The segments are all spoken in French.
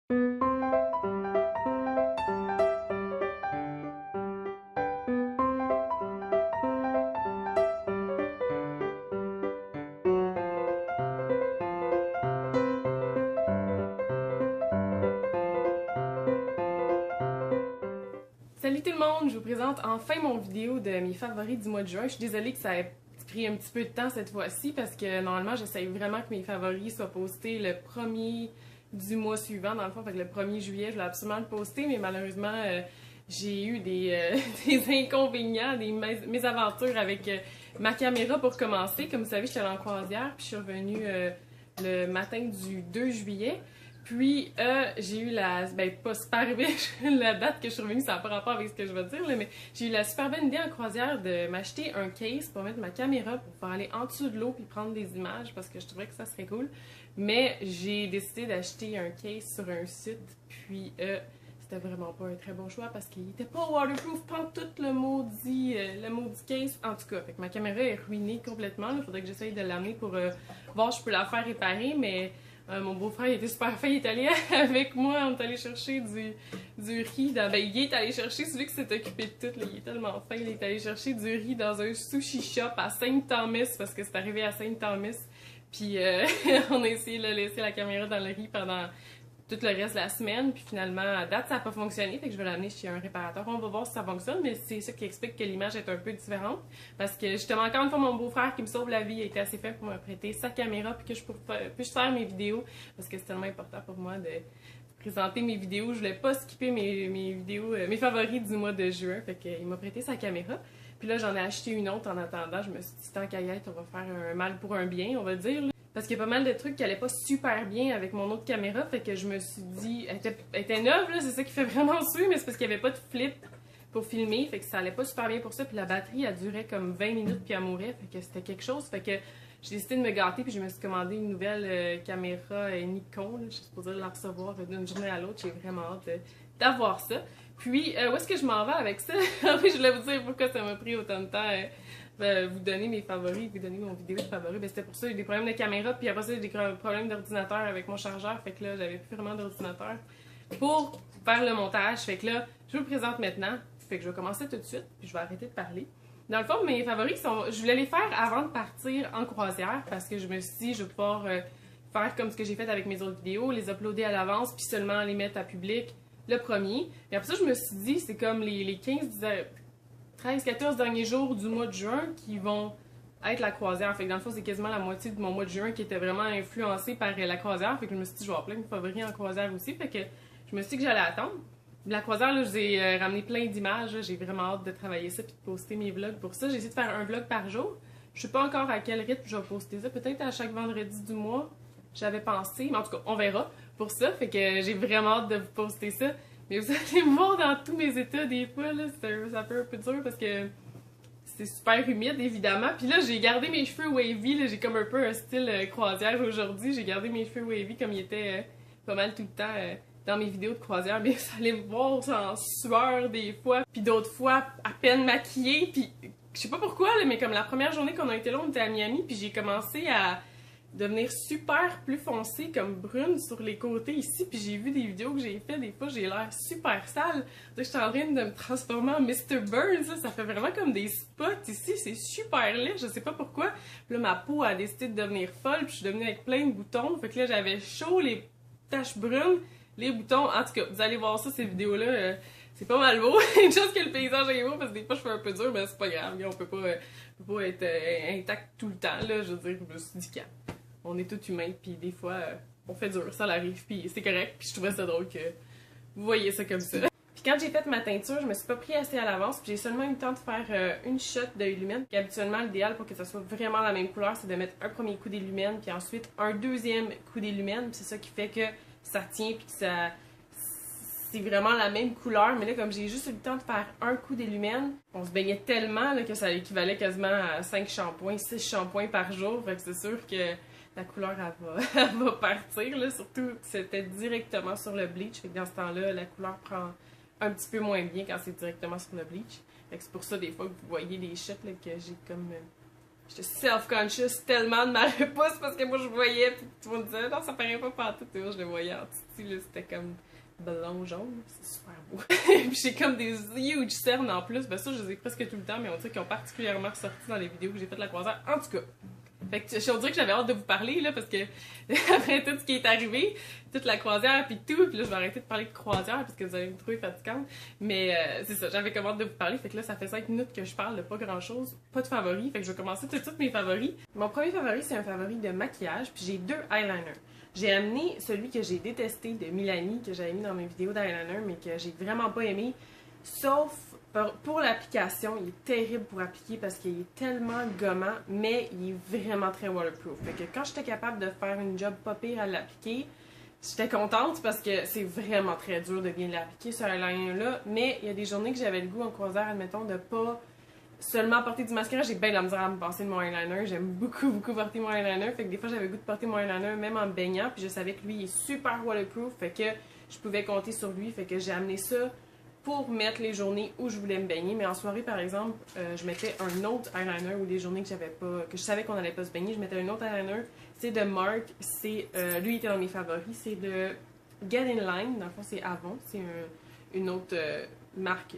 Salut tout le monde, je vous présente enfin mon vidéo de mes favoris du mois de juin. Je suis désolée que ça ait pris un petit peu de temps cette fois-ci parce que normalement j'essaye vraiment que mes favoris soient postés le 1er du mois suivant. Dans le fond, fait que le 1er juillet, je voulais absolument le poster, mais malheureusement j'ai eu des inconvénients, des mésaventures avec ma caméra pour commencer. Comme vous savez, j'étais allée en croisière puis je suis revenue le matin du 2 juillet. Puis, j'ai eu la... Ben, pas super riche, la date que je suis revenue, ça n'a pas rapport avec ce que je vais dire, là, mais j'ai eu la super bonne idée en croisière de m'acheter un case pour mettre ma caméra pour pouvoir aller en dessous de l'eau puis prendre des images parce que je trouvais que ça serait cool. Mais j'ai décidé d'acheter un case sur un site, puis c'était vraiment pas un très bon choix parce qu'il était pas waterproof, pas tout le maudit case. En tout cas, fait que ma caméra est ruinée complètement. Il faudrait que j'essaye de l'amener pour voir si je peux la faire réparer, mais... mon beau-frère était super fin, il est allé avec moi, on est allé chercher du riz. Ben, il est allé chercher, celui qui s'est occupé de tout, là, il est tellement fin, il est allé chercher du riz dans un sushi shop à Saint-Thomas, parce que c'est arrivé à Saint-Thomas. Puis on a essayé de laisser la caméra dans le riz pendant tout le reste de la semaine, puis finalement, à date, ça n'a pas fonctionné, fait que je vais l'amener chez un réparateur. On va voir si ça fonctionne, mais c'est ça qui explique que l'image est un peu différente. Parce que justement, encore une fois, mon beau-frère qui me sauve la vie a été assez fin pour me prêter sa caméra, puis que je puisse faire mes vidéos, parce que c'est tellement important pour moi de présenter mes vidéos. Je voulais pas skipper mes vidéos, mes favoris du mois de juin, fait qu'il m'a prêté sa caméra. Puis là, j'en ai acheté une autre en attendant. Je me suis dit, tant qu'à y être, on va faire un mal pour un bien, on va dire, là. Parce qu'il y a pas mal de trucs qui allaient pas super bien avec mon autre caméra, fait que je me suis dit... Elle était neuve, là, c'est ça qui fait vraiment suer, mais c'est parce qu'il y avait pas de flip pour filmer, fait que ça allait pas super bien pour ça, puis la batterie, elle durait comme 20 minutes puis elle mourait, fait que c'était quelque chose, fait que j'ai décidé de me gâter, puis je me suis commandé une nouvelle caméra Nikon, là, je suis supposée la recevoir d'une journée à l'autre, j'ai vraiment hâte d'avoir ça. Puis, où est-ce que je m'en vais avec ça? En fait, je voulais vous dire pourquoi ça m'a pris autant de temps... vous donner mes favoris, vous donner mon vidéo de favoris. Ben, c'était pour ça, j'ai des problèmes de caméra, puis après ça, j'ai des problèmes d'ordinateur avec mon chargeur. Fait que là, j'avais plus vraiment d'ordinateur pour faire le montage. Fait que là, je vous le présente maintenant. Fait que je vais commencer tout de suite, puis je vais arrêter de parler. Dans le fond, mes favoris sont. Je voulais les faire avant de partir en croisière parce que je me suis dit, je vais pouvoir faire comme ce que j'ai fait avec mes autres vidéos, les uploader à l'avance, puis seulement les mettre à public le premier. Et après ça, je me suis dit, c'est comme les 13-14 derniers jours du mois de juin qui vont être la croisière. Fait que dans le fond, c'est quasiment la moitié de mon mois de juin qui était vraiment influencé par la croisière. Fait que je me suis dit, je vais avoir plein de favoris en croisière aussi. Fait que je me suis dit que j'allais attendre. La croisière, là, je vous ai ramené plein d'images. J'ai vraiment hâte de travailler ça puis de poster mes vlogs pour ça. J'ai essayé de faire un vlog par jour. Je sais pas encore à quel rythme je vais poster ça. Peut-être à chaque vendredi du mois. J'avais pensé. Mais en tout cas, on verra pour ça. Fait que j'ai vraiment hâte de vous poster ça. Mais vous allez me voir dans tous mes états des fois, là, ça peut un peu dur parce que c'est super humide, évidemment. Puis là, j'ai gardé mes cheveux wavy, là, j'ai comme un peu un style croisière aujourd'hui. J'ai gardé mes cheveux wavy comme ils étaient pas mal tout le temps dans mes vidéos de croisière. Mais vous allez me voir en sueur des fois, puis d'autres fois à peine maquillée. Puis je sais pas pourquoi, là, mais comme la première journée qu'on a été là, on était à Miami, puis j'ai commencé à devenir super plus foncée, comme brune sur les côtés ici, puis j'ai vu des vidéos que j'ai fait, des fois j'ai l'air super sale. Je suis en train de me transformer en Mr. Burns, là. Ça fait vraiment comme des spots ici, c'est super laid, je sais pas pourquoi. Puis là, ma peau a décidé de devenir folle, puis je suis devenue avec plein de boutons, fait que là j'avais chaud, les taches brunes, les boutons. En tout cas, vous allez voir ça, ces vidéos-là, c'est pas mal beau. Une chose que le paysage est beau, parce que des fois je fais un peu dur, mais c'est pas grave, on peut pas être intact tout le temps, là, je veux dire, je me suis dit on est tous humains, puis des fois, on fait dur, ça l'arrive, puis c'est correct, puis je trouvais ça drôle que vous voyez ça comme ça. Puis quand j'ai fait ma teinture, je me suis pas pris assez à l'avance, puis j'ai seulement eu le temps de faire une shot de Illumine, qui habituellement, l'idéal pour que ça soit vraiment la même couleur, c'est de mettre un premier coup d'Illumine, puis ensuite un deuxième coup d'Illumine, puis c'est ça qui fait que ça tient, puis que ça... c'est vraiment la même couleur, mais là, comme j'ai juste eu le temps de faire un coup d'Illumine, on se baignait tellement là, que ça équivalait quasiment à 5 shampoings, 6 shampoings par jour, fait que c'est sûr que la couleur, elle va partir, là. Surtout, c'était directement sur le bleach. Fait que dans ce temps-là, la couleur prend un petit peu moins bien quand c'est directement sur le bleach. Fait que c'est pour ça, des fois, que vous voyez les shots, là, que j'ai comme j'étais self-conscious tellement de ma repousse parce que moi je voyais, puis tout le monde disait non, ça paraît pas partout, et moi je le voyais en titi, là, c'était comme blond jaune, c'est super beau. Puis j'ai comme des huge cernes en plus, ben ça je les ai presque tout le temps, mais on dirait qu'ils ont particulièrement ressorti dans les vidéos que j'ai fait de la croisière. En tout cas, fait que je dirais que j'avais hâte de vous parler là parce que après tout ce qui est arrivé, toute la croisière puis tout, puis là je vais arrêter de parler de croisière parce que vous allez me trouver fatigante, mais c'est ça, j'avais comme hâte de vous parler, fait que là ça fait 5 minutes que je parle de pas grand chose, pas de favoris, fait que je vais commencer tout de suite mes favoris. Mon premier favori c'est un favori de maquillage, puis j'ai 2 eyeliners. J'ai amené celui que j'ai détesté de Milani, que j'avais mis dans mes vidéos d'eyeliner, mais que j'ai vraiment pas aimé, sauf pour l'application, il est terrible pour appliquer parce qu'il est tellement gommant, mais il est vraiment très waterproof. Fait que quand j'étais capable de faire une job pas pire à l'appliquer, j'étais contente parce que c'est vraiment très dur de bien l'appliquer ce eyeliner-là, mais il y a des journées que j'avais le goût en croisière, admettons, de pas seulement porter du mascara. J'ai bien de la misère à me passer de mon eyeliner, j'aime beaucoup porter mon eyeliner, fait que des fois j'avais le goût de porter mon eyeliner même en me baignant, puis je savais que lui il est super waterproof, fait que je pouvais compter sur lui, fait que j'ai amené ça pour mettre les journées où je voulais me baigner, mais en soirée par exemple, je mettais un autre eyeliner, ou des journées que j'avais pas, que je savais qu'on allait pas se baigner, je mettais un autre eyeliner, c'est de Marc, c'est lui il était dans mes favoris, c'est de Get In Line, dans le fond c'est Avon, c'est une autre marque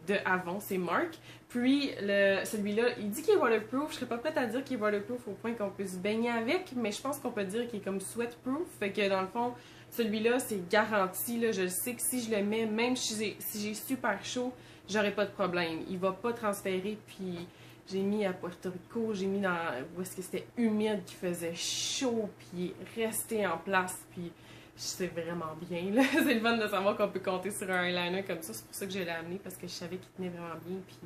de Avon, c'est Marc. Puis celui-là, il dit qu'il est waterproof, je serais pas prête à dire qu'il est waterproof au point qu'on peut se baigner avec, mais je pense qu'on peut dire qu'il est comme sweatproof, fait que dans le fond, celui-là, c'est garanti, là, je sais que si je le mets, même si j'ai super chaud, j'aurai pas de problème. Il va pas transférer, puis j'ai mis à Puerto Rico, j'ai mis dans où est-ce que c'était humide, qui faisait chaud, puis resté en place, puis c'est vraiment bien, là. C'est le fun de savoir qu'on peut compter sur un eyeliner comme ça, c'est pour ça que je l'ai amené, parce que je savais qu'il tenait vraiment bien, puis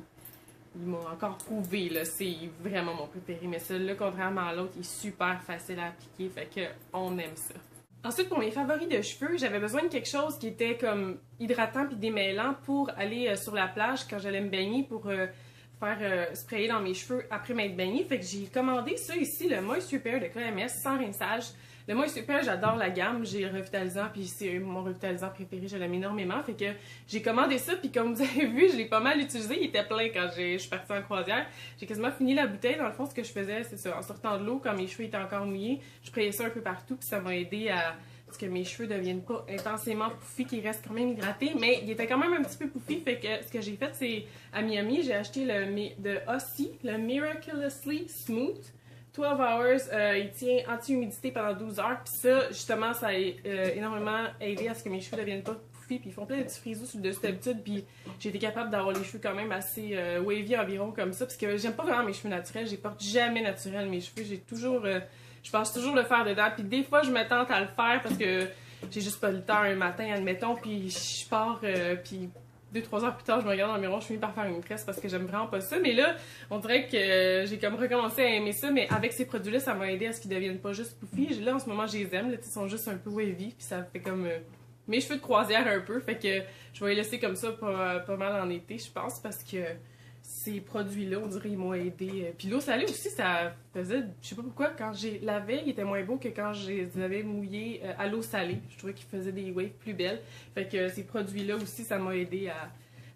il m'a encore prouvé, là, c'est vraiment mon préféré. Mais celui-là, contrairement à l'autre, il est super facile à appliquer, fait que on aime ça. Ensuite, pour mes favoris de cheveux, j'avais besoin de quelque chose qui était comme hydratant puis démêlant pour aller sur la plage quand j'allais me baigner, pour faire sprayer dans mes cheveux après m'être baignée. Fait que j'ai commandé ça ici, le Moisture Repair de KMS, sans rinçage. Le Moisture Repair, j'adore la gamme, j'ai le revitalisant, puis c'est mon revitalisant préféré, je l'aime énormément. Fait que j'ai commandé ça, puis comme vous avez vu, je l'ai pas mal utilisé, il était plein quand je suis partie en croisière. J'ai quasiment fini la bouteille. Dans le fond, ce que je faisais, c'est ça, en sortant de l'eau, quand mes cheveux étaient encore mouillés, je sprayais ça un peu partout, puis ça m'a aidé à ce que mes cheveux deviennent pas intensément pouffis, qu'ils restent quand même hydratés, mais il était quand même un petit peu pouffi. Fait que ce que j'ai fait, c'est à Miami, j'ai acheté de Aussie, le Miraculously Smooth 12 Hours. Il tient anti-humidité pendant 12 heures, puis ça, justement, ça a énormément aidé à ce que mes cheveux deviennent pas pouffis, puis ils font plein de petits frisous sur le dessus d'habitude, puis j'ai été capable d'avoir les cheveux quand même assez wavy environ comme ça, parce que j'aime pas vraiment mes cheveux naturels, je les porte jamais naturels, mes cheveux, j'ai toujours... je pense toujours le faire dedans, puis des fois je me tente à le faire parce que j'ai juste pas le temps un matin, admettons, puis je pars, puis 2-3 heures plus tard, je me regarde dans le miroir, je finis par faire une tresse parce que j'aime vraiment pas ça. Mais là, on dirait que j'ai comme recommencé à aimer ça, mais avec ces produits-là, ça m'a aidé à ce qu'ils deviennent pas juste poufis. Là, en ce moment, je les aime, là, ils sont juste un peu wavy, puis ça fait comme mes cheveux de croisière un peu, fait que je vais les laisser comme ça pas mal en été, je pense, parce que ces produits-là, on dirait, ils m'ont aidé. Puis l'eau salée aussi, ça faisait, je sais pas pourquoi, quand j'ai lavé, il était moins beau que quand je les avais mouillés à l'eau salée. Je trouvais qu'ils faisaient des waves plus belles. Fait que ces produits-là aussi, ça m'a aidé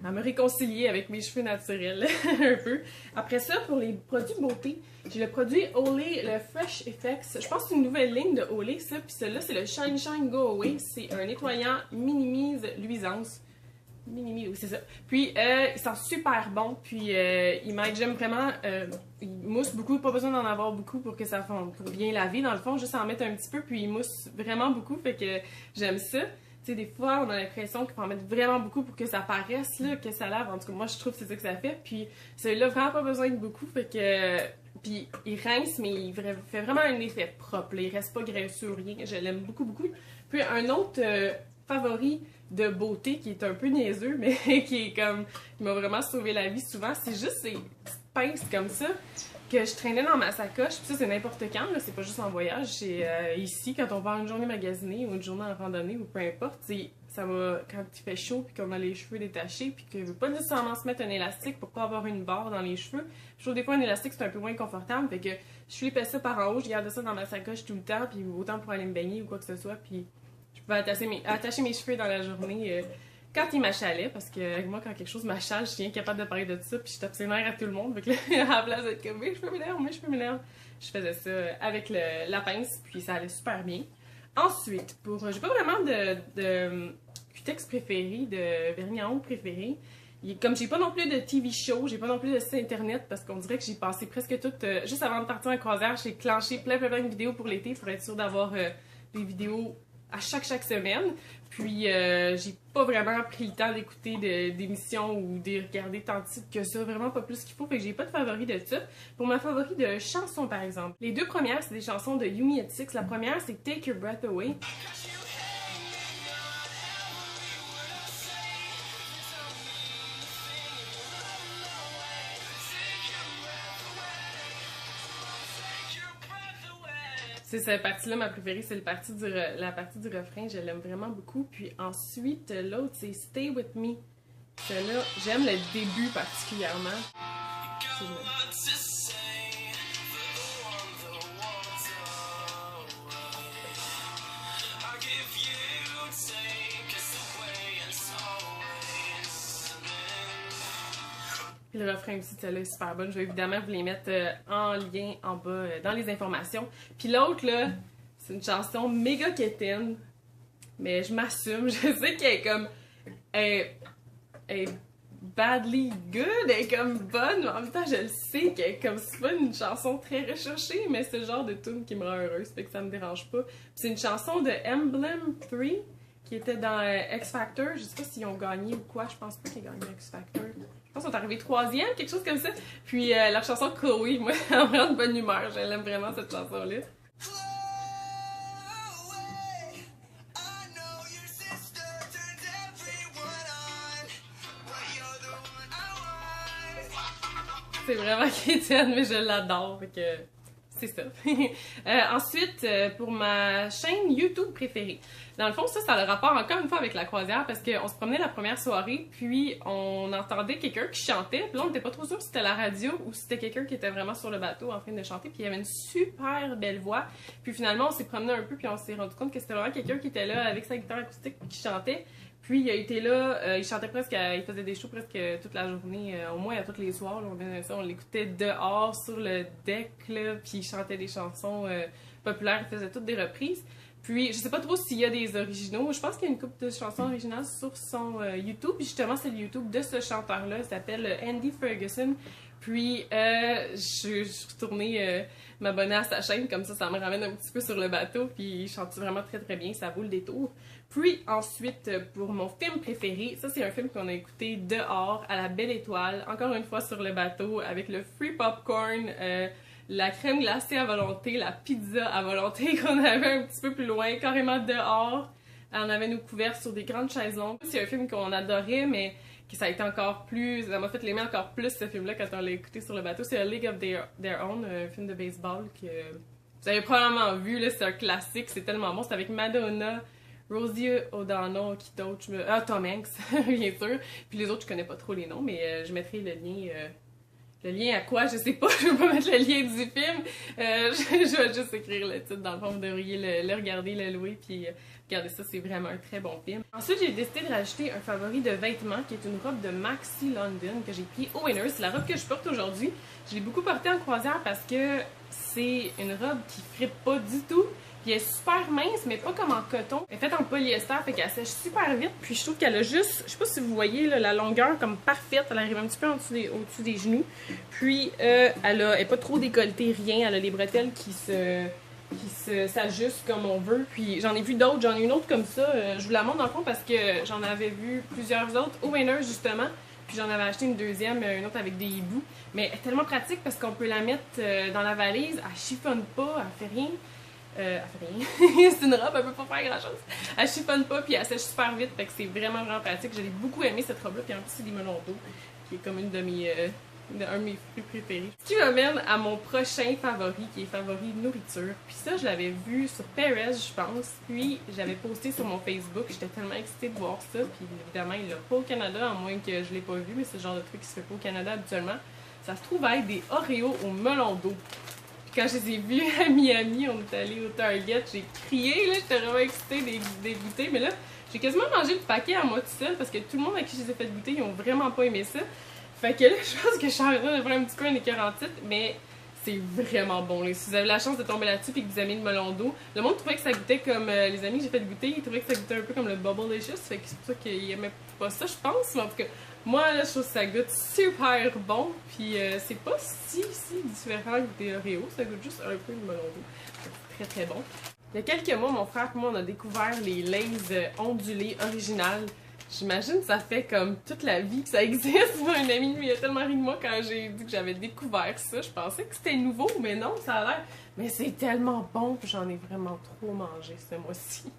à me réconcilier avec mes cheveux naturels un peu. Après ça, pour les produits beauté, j'ai le produit Olay, le Fresh Effects. Je pense que c'est une nouvelle ligne de Olay, ça. Puis celui-là, c'est le Shine Shine Go Away. C'est un nettoyant minimise luisance. Oui, c'est ça. Puis, il sent super bon. Puis, il m'aide. J'aime vraiment. Il mousse beaucoup. Pas besoin d'en avoir beaucoup pour que ça fonde. Pour bien laver, dans le fond, juste en mettre un petit peu. Puis, il mousse vraiment beaucoup. Fait que j'aime ça. Tu sais, des fois, on a l'impression qu'il faut en mettre vraiment beaucoup pour que ça paraisse, là, que ça lave. En tout cas, moi, je trouve que c'est ça que ça fait. Puis, celui-là, vraiment pas besoin de beaucoup. Fait que. Puis, il rince, mais il fait vraiment un effet propre. Là. Il reste pas graisseux ou rien. Je l'aime beaucoup, beaucoup. Puis, un autre favori de beauté qui est un peu niaiseux, mais qui est comme, qui m'a vraiment sauvé la vie souvent, c'est juste ces petites pinces comme ça que je traînais dans ma sacoche. Puis ça, c'est n'importe quand, c'est pas juste en voyage, c'est ici, quand on va une journée magasiner ou une journée en randonnée ou peu importe, ça va, quand il fait chaud puis qu'on a les cheveux détachés puis qu'on veut pas nécessairement se mettre un élastique pour pas avoir une barre dans les cheveux. Je trouve des fois un élastique c'est un peu moins confortable, fait que je flippais ça par en haut, je gardais ça dans ma sacoche tout le temps, puis autant pour aller me baigner ou quoi que ce soit, puis je pouvais attacher mes cheveux dans la journée quand il m'achalait, parce que moi, quand quelque chose m'achale, je suis incapable de parler de ça, puis je tape ses nerfs à tout le monde. Fait que là, à la place d'être comme, mais je peux m'énerver, mais je peux m'énerver. Je faisais ça avec la pince, puis ça allait super bien. Ensuite, j'ai pas vraiment de cutex préféré, de vernis à ongles préféré. Comme j'ai pas non plus de TV show, j'ai pas non plus de site internet parce qu'on dirait que j'ai passé presque tout, juste avant de partir en croisière, j'ai clenché plein de vidéos pour l'été pour être sûre d'avoir des vidéos à chaque semaine. Puis j'ai pas vraiment pris le temps d'écouter d'émissions ou de regarder tant de titres que ça, vraiment pas plus qu'il faut, fait que j'ai pas de favori de ça. Pour ma favori de chansons par exemple, les deux premières c'est des chansons de Yumi et Six. La première c'est Take Your Breath Away. C'est cette partie-là, ma préférée, c'est la partie du refrain, je l'aime vraiment beaucoup. Puis ensuite, l'autre, c'est Stay With Me. Celle-là, j'aime le début particulièrement. Puis le refrain aussi de celle-là est super bonne. Je vais évidemment vous les mettre en lien en bas dans les informations. Puis l'autre, là, c'est une chanson méga quétaine. Mais je m'assume. Je sais qu'elle est comme... Elle est badly good. Elle est comme bonne. Mais en même temps, je le sais qu'elle est comme... C'est pas une chanson très recherchée, mais c'est le genre de tune qui me rend heureuse. Fait que ça me dérange pas. Puis c'est une chanson de Emblem 3 qui était dans X Factor. Je sais pas s'ils ont gagné ou quoi. Je pense pas qu'ils ont gagné X Factor. Je pense qu'ils sont arrivés 3e, quelque chose comme ça. Puis leur chanson Chloé, moi, elle me rend de bonne humeur. J'aime vraiment cette chanson-là. C'est vraiment quétaine, mais je l'adore. Fait que c'est ça. Ensuite, pour ma chaîne YouTube préférée. Dans le fond, ça a le rapport encore une fois avec la croisière parce qu'on se promenait la première soirée, puis on entendait quelqu'un qui chantait, puis là on n'était pas trop sûr si c'était la radio ou si c'était quelqu'un qui était vraiment sur le bateau en train de chanter, puis il y avait une super belle voix. Puis finalement, on s'est promené un peu, puis on s'est rendu compte que c'était vraiment quelqu'un qui était là avec sa guitare acoustique qui chantait. Puis il a été là, il chantait presque, il faisait des shows presque toute la journée, au moins à tous les soirs. Là, on l'écoutait dehors sur le deck, là, puis il chantait des chansons populaires, il faisait toutes des reprises. Puis je sais pas trop s'il y a des originaux, je pense qu'il y a une couple de chansons originales sur son YouTube. Puis justement, c'est le YouTube de ce chanteur-là, il s'appelle Andy Ferguson. Puis je suis retournée m'abonner à sa chaîne, comme ça me ramène un petit peu sur le bateau. Puis il chante vraiment très bien, ça vaut le détour. Puis ensuite, pour mon film préféré, ça c'est un film qu'on a écouté dehors, à la Belle Étoile, encore une fois sur le bateau, avec le free popcorn, la crème glacée à volonté, la pizza à volonté qu'on avait un petit peu plus loin, carrément dehors. On avait nos couverts sur des grandes chaises longues. C'est un film qu'on adorait, mais que ça a été encore plus... Ça m'a fait l'aimer encore plus, ce film-là, quand on l'a écouté sur le bateau. C'est A League of Their Own, un film de baseball que vous avez probablement vu, là, c'est un classique, c'est tellement bon. C'est avec Madonna, Rosie O'Donnell, qui d'autre? Tom Hanks, bien sûr. Puis les autres, je connais pas trop les noms, mais je mettrai le lien... Le lien à quoi? Je sais pas, je vais pas mettre le lien du film. Je vais juste écrire le titre. Dans le fond, vous devriez le regarder, le louer, puis regardez ça, c'est vraiment un très bon film. Ensuite, j'ai décidé de rajouter un favori de vêtements, qui est une robe de Maxi London, que j'ai pris au Winners. C'est la robe que je porte aujourd'hui. Je l'ai beaucoup portée en croisière parce que c'est une robe qui frippe pas du tout. Puis elle est super mince, mais pas comme en coton. Elle est faite en polyester, fait qu'elle sèche super vite. Puis je trouve qu'elle a juste, je sais pas si vous voyez, là, la longueur comme parfaite. Elle arrive un petit peu au-dessus des genoux. Puis elle est pas trop décolletée, rien. Elle a les bretelles qui s'ajustent comme on veut. Puis j'en ai vu d'autres. J'en ai une autre comme ça. Je vous la montre dans le fond parce que j'en avais vu plusieurs autres au Winners justement. Puis j'en avais acheté une deuxième, une autre avec des hiboux. Mais elle est tellement pratique parce qu'on peut la mettre dans la valise. Elle chiffonne pas, elle fait rien. Elle fait rien. C'est une robe, elle peut pas faire grand chose. Elle chiffonne pas, puis elle sèche super vite, fait que c'est vraiment pratique. J'ai beaucoup aimé cette robe-là, puis en plus c'est des melons d'eau, qui est comme un de mes fruits préférés. Ce qui m'amène à mon prochain favori, qui est favori nourriture. Puis ça, je l'avais vu sur Perez, je pense, puis j'avais posté sur mon Facebook. J'étais tellement excitée de voir ça, puis évidemment, il l'a pas au Canada, à moins que je l'ai pas vu, mais c'est le genre de truc qui se fait pas au Canada habituellement. Ça se trouve être des Oreos au melon d'eau. Quand je les ai vus à Miami, on est allé au Target, j'ai crié, là, j'étais vraiment excitée des goûter, mais là, J'ai quasiment mangé le paquet à moi tout seul parce que tout le monde à qui je les ai fait goûter, ils ont vraiment pas aimé ça. Fait que là, je pense que je suis en train de faire un petit peu un écœurant titre, mais c'est vraiment bon. Là. Si vous avez la chance de tomber là-dessus et que vous aimez le melon d'eau, le monde trouvait que ça goûtait comme les amis que j'ai fait goûter, ils trouvaient que ça goûtait un peu comme le Bubblicious. Fait que c'est pour ça qu'ils aimaient pas ça, je pense. Mais en tout cas, moi, là, je trouve que ça goûte super bon. Puis c'est pas si différent que des Oreos. Ça goûte juste un peu le melon d'eau. C'est très très bon. Il y a quelques mois, mon frère et moi, on a découvert les Lay's ondulés originales. J'imagine que ça fait comme toute la vie que ça existe. Moi, un ami lui a tellement ri de moi quand j'ai dit que j'avais découvert ça. Je pensais que c'était nouveau, mais non, ça a l'air. Mais c'est tellement bon que j'en ai vraiment trop mangé ce mois-ci.